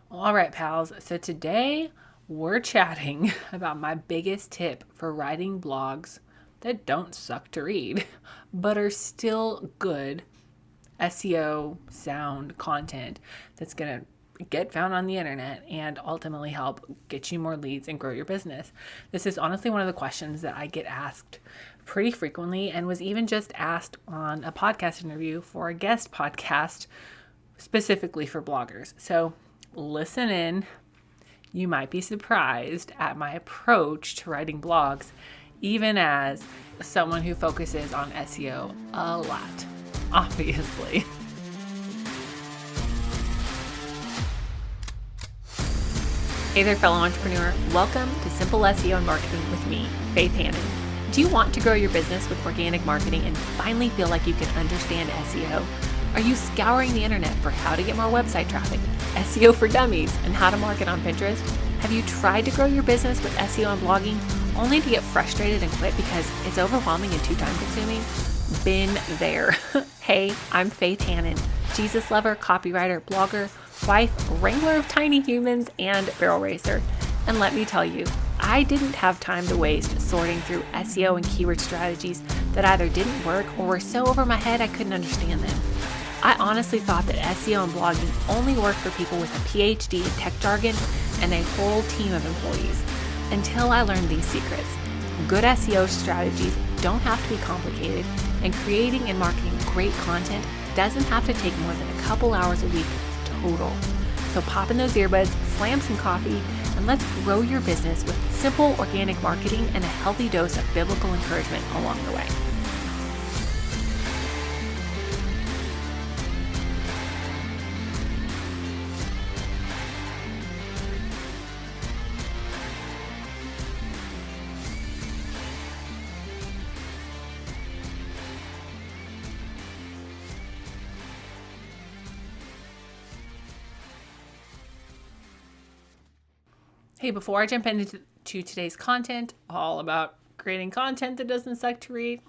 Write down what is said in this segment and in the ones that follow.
All right, pals. So today we're chatting about my biggest tip for writing blogs that don't suck to read, but are still good SEO sound content that's going to get found on the internet and ultimately help get you more leads and grow your business. This is honestly one of the questions that I get asked pretty frequently and was even just asked on a podcast interview for a guest podcast specifically for bloggers. So listen in. You might be surprised at my approach to writing blogs, even as someone who focuses on SEO a lot, obviously. Hey there, fellow entrepreneur. Welcome to Simple SEO and Marketing with me, Faith Hannon. Do you want to grow your business with organic marketing and finally feel like you can understand SEO? Are you scouring the internet for how to get more website traffic, SEO for dummies, and how to market on Pinterest? Have you tried to grow your business with SEO and blogging only to get frustrated and quit because it's overwhelming and too time consuming? Been there. Hey, I'm Faith Hannon, Jesus lover, copywriter, blogger, wife, wrangler of tiny humans, and barrel racer. And let me tell you, I didn't have time to waste sorting through SEO and keyword strategies that either didn't work or were so over my head I couldn't understand them. I honestly thought that SEO and blogging only worked for people with a PhD in tech jargon and a whole team of employees, until I learned these secrets. Good SEO strategies don't have to be complicated, and creating and marketing great content doesn't have to take more than a couple hours a week total. So pop in those earbuds, slam some coffee, and let's grow your business with simple organic marketing and a healthy dose of biblical encouragement along the way. Hey, before I jump into today's content, all about creating content that doesn't suck to read,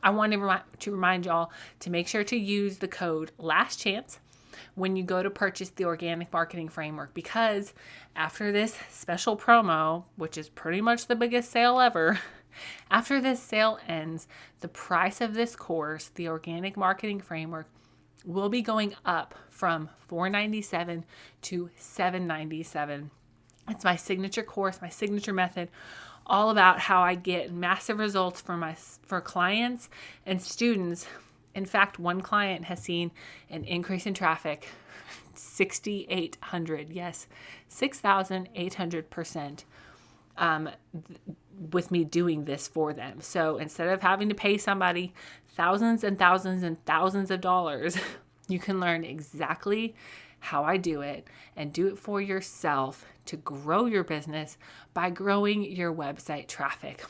I want to remind y'all to make sure to use the code LASTCHANCE when you go to purchase the Organic Marketing Framework, because after this special promo, which is pretty much the biggest sale ever, after this sale ends, the price of this course, the Organic Marketing Framework, will be going up from $497 to $797. It's my signature course, my signature method, all about how I get massive results for clients and students. In fact, one client has seen an increase in traffic 6,800, yes, 6,800%, with me doing this for them. So instead of having to pay somebody thousands and thousands and thousands of dollars, you can learn exactly how I do it and do it for yourself to grow your business by growing your website traffic.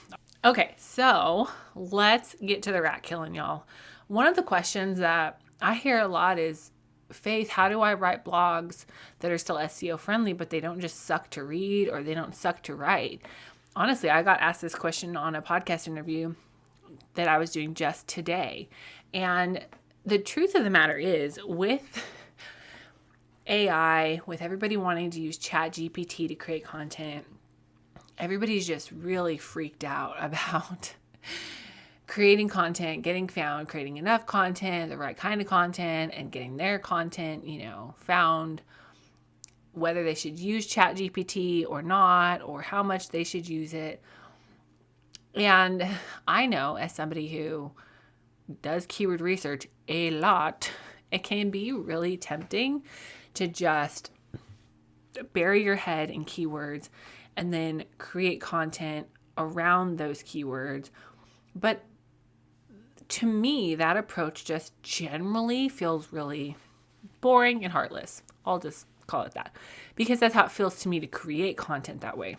Okay, so let's get to the rat killing, y'all. One of the questions that I hear a lot is, Faith, how do I write blogs that are still SEO friendly, but they don't just suck to read or they don't suck to write? Honestly, I got asked this question on a podcast interview that I was doing just today. And the truth of the matter is, with AI, with everybody wanting to use ChatGPT to create content, everybody's just really freaked out about creating content, getting found, creating enough content, the right kind of content, and getting their content, found, whether they should use ChatGPT or not, or how much they should use it. And I know, as somebody who does keyword research a lot, it can be really tempting to just bury your head in keywords and then create content around those keywords. But to me, that approach just generally feels really boring and heartless. I'll just call it that, because that's how it feels to me to create content that way.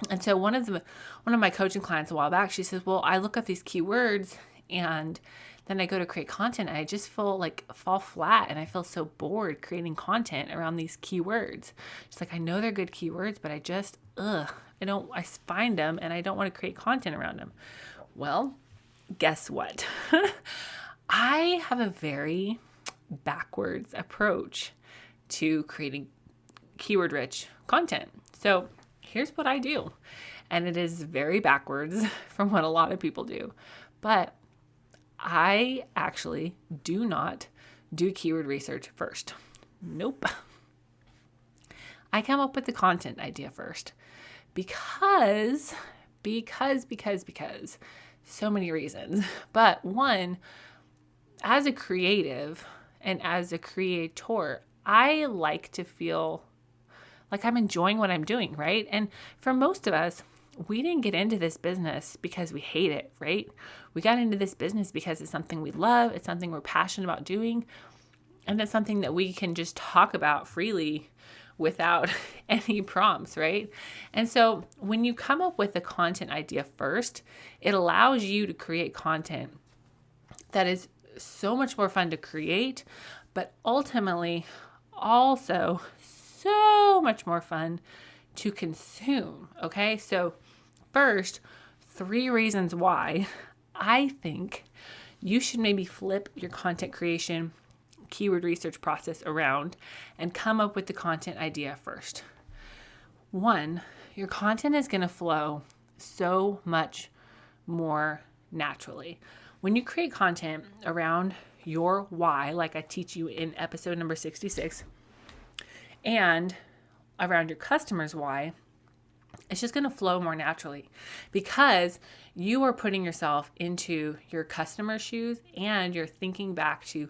And so one of my coaching clients a while back, she says, well, I look up these keywords and then I go to create content and I just fall flat, and I feel so bored creating content around these keywords. She's like, I know they're good keywords, but I find them and I don't want to create content around them. Well, guess what? I have a very backwards approach to creating keyword rich content. So here's what I do. And it is very backwards from what a lot of people do. But I actually do not do keyword research first. Nope. I come up with the content idea first because so many reasons. But one, as a creative and as a creator, I like to feel like I'm enjoying what I'm doing, right? And for most of us, we didn't get into this business because we hate it, right? We got into this business because it's something we love. It's something we're passionate about doing. And it's something that we can just talk about freely without any prompts, right? And so when you come up with a content idea first, it allows you to create content that is so much more fun to create, but ultimately also so much more fun to consume, okay? So first, 3 reasons why I think you should maybe flip your content creation keyword research process around and come up with the content idea first. 1, your content is going to flow so much more naturally. When you create content around your why, like I teach you in episode number 66, and around your customer's why, it's just going to flow more naturally because you are putting yourself into your customer's shoes and you're thinking back to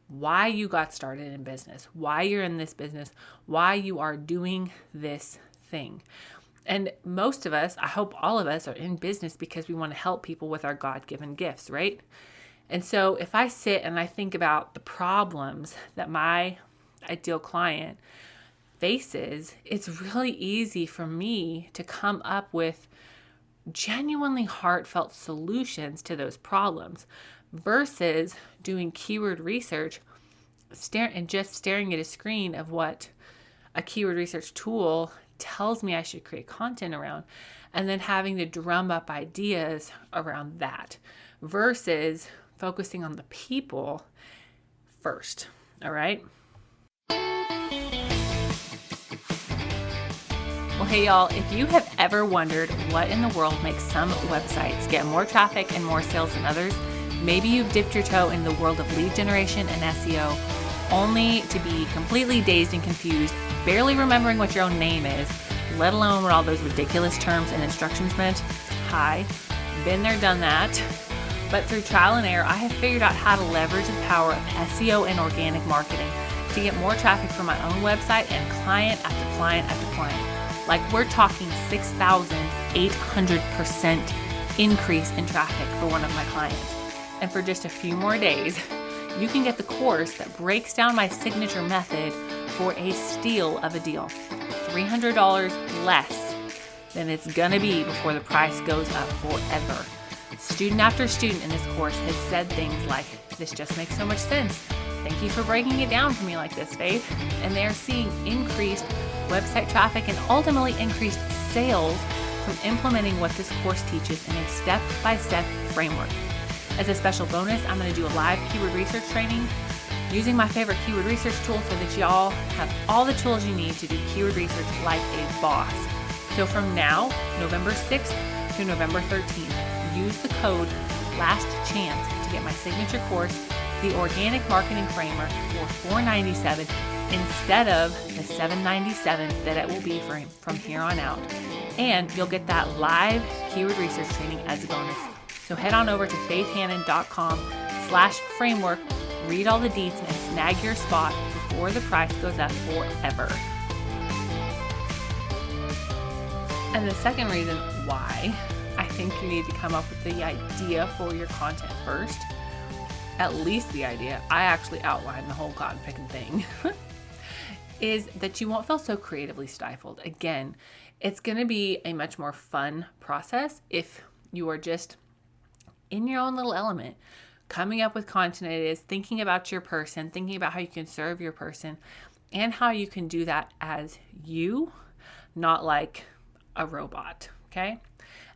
why you got started in business, why you're in this business, why you are doing this thing. And most of us, I hope all of us, are in business because we want to help people with our God-given gifts, right? And so if I sit and I think about the problems that my ideal client faces, it's really easy for me to come up with genuinely heartfelt solutions to those problems versus doing keyword research and just staring at a screen of what a keyword research tool tells me I should create content around, and then having to drum up ideas around that versus focusing on the people first. All right. Well, hey y'all, if you have ever wondered what in the world makes some websites get more traffic and more sales than others, maybe you've dipped your toe in the world of lead generation and SEO only to be completely dazed and confused, barely remembering what your own name is, let alone what all those ridiculous terms and instructions meant. Hi, been there, done that. But through trial and error, I have figured out how to leverage the power of SEO and organic marketing to get more traffic from my own website and client after client after client. Like we're talking 6,800% increase in traffic for one of my clients. And for just a few more days, you can get the course that breaks down my signature method for a steal of a deal. $300 less than it's gonna be before the price goes up forever. Student after student in this course has said things like, "This just makes so much sense. Thank you for breaking it down for me like this, Faith." And they're seeing increased website traffic and ultimately increased sales from implementing what this course teaches in a step-by-step framework. As a special bonus, I'm going to do a live keyword research training using my favorite keyword research tool so that y'all have all the tools you need to do keyword research like a boss. So from now, November 6th to November 13th, use the code LASTCHANCE to get my signature course, the Organic Marketing Framework, for $497 instead of the $797 that it will be from here on out. And you'll get that live keyword research training as a bonus. So head on over to faithhannon.com/framework, read all the deets, and snag your spot before the price goes up forever. And the second reason why I think you need to come up with the idea for your content first, at least the idea, I actually outlined the whole cotton picking thing, is that you won't feel so creatively stifled. Again, it's going to be a much more fun process if you are just in your own little element, coming up with content ideas, thinking about your person, thinking about how you can serve your person, and how you can do that as you, not like a robot, okay?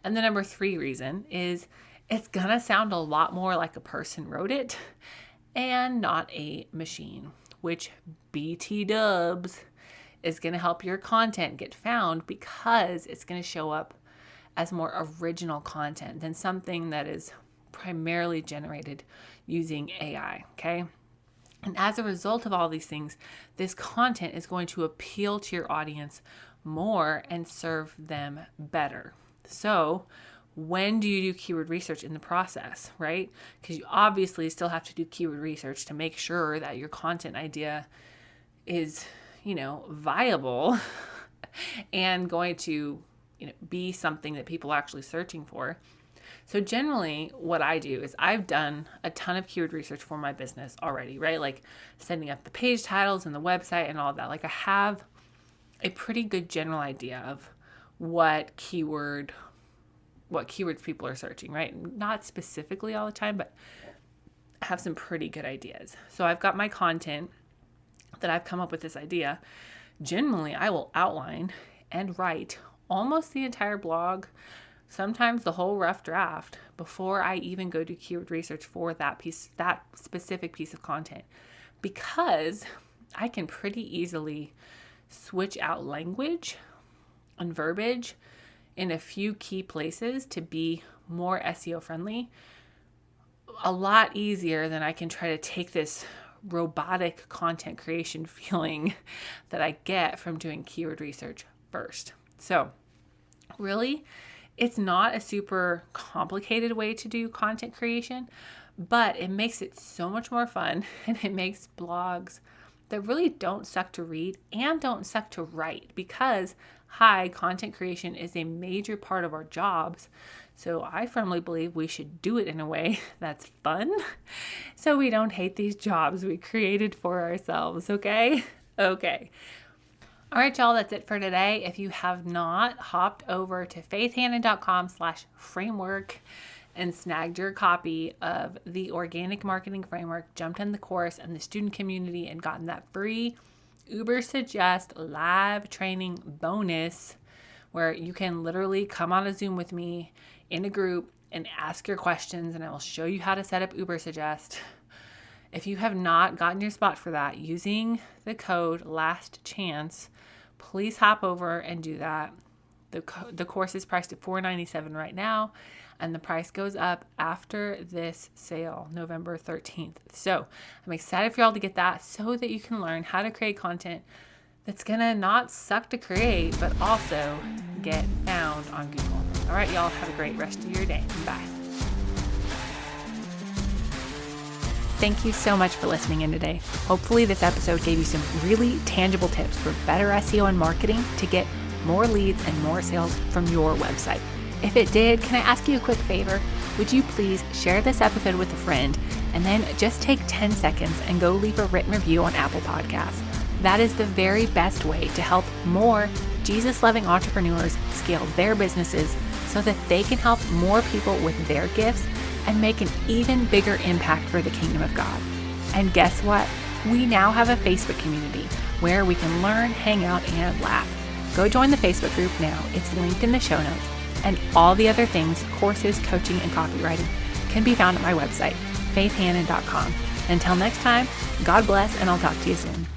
And the number 3 reason is it's gonna sound a lot more like a person wrote it and not a machine. which BT dubs is going to help your content get found because it's going to show up as more original content than something that is primarily generated using AI, okay? And as a result of all these things, this content is going to appeal to your audience more and serve them better. So when do you do keyword research in the process, right? Because you obviously still have to do keyword research to make sure that your content idea is, viable and going to, be something that people are actually searching for. So generally what I do is I've done a ton of keyword research for my business already, right? Like setting up the page titles and the website and all that. Like I have a pretty good general idea of what keywords people are searching, right? Not specifically all the time, but I have some pretty good ideas. So I've got my content that I've come up with this idea. Generally, I will outline and write almost the entire blog, sometimes the whole rough draft, before I even go do keyword research for that specific piece of content, because I can pretty easily switch out language and verbiage in a few key places to be more SEO friendly a lot easier than I can try to take this robotic content creation feeling that I get from doing keyword research first. So really, it's not a super complicated way to do content creation, but it makes it so much more fun, and it makes blogs that really don't suck to read and don't suck to write, because content creation is a major part of our jobs. So I firmly believe we should do it in a way that's fun, so we don't hate these jobs we created for ourselves, okay? Okay. All right, y'all, that's it for today. If you have not hopped over to faithhannon.com/framework and snagged your copy of the Organic Marketing Framework, jumped in the course and the student community, and gotten that free Ubersuggest live training bonus where you can literally come on a Zoom with me in a group and ask your questions, and I will show you how to set up Ubersuggest. If you have not gotten your spot for that using the code LASTCHANCE, please hop over and do that. The course is priced at $497 right now, and the price goes up after this sale, November 13th. So I'm excited for y'all to get that so that you can learn how to create content that's gonna not suck to create, but also get found on Google. All right, y'all, have a great rest of your day. Bye. Thank you so much for listening in today. Hopefully this episode gave you some really tangible tips for better SEO and marketing to get more leads and more sales from your website. If it did, can I ask you a quick favor? Would you please share this episode with a friend, and then just take 10 seconds and go leave a written review on Apple Podcasts. That is the very best way to help more Jesus-loving entrepreneurs scale their businesses so that they can help more people with their gifts and make an even bigger impact for the kingdom of God. And guess what? We now have a Facebook community where we can learn, hang out, and laugh. Go join the Facebook group now. It's linked in the show notes. And all the other things, courses, coaching, and copywriting, can be found at my website, faithhannon.com. Until next time, God bless, and I'll talk to you soon.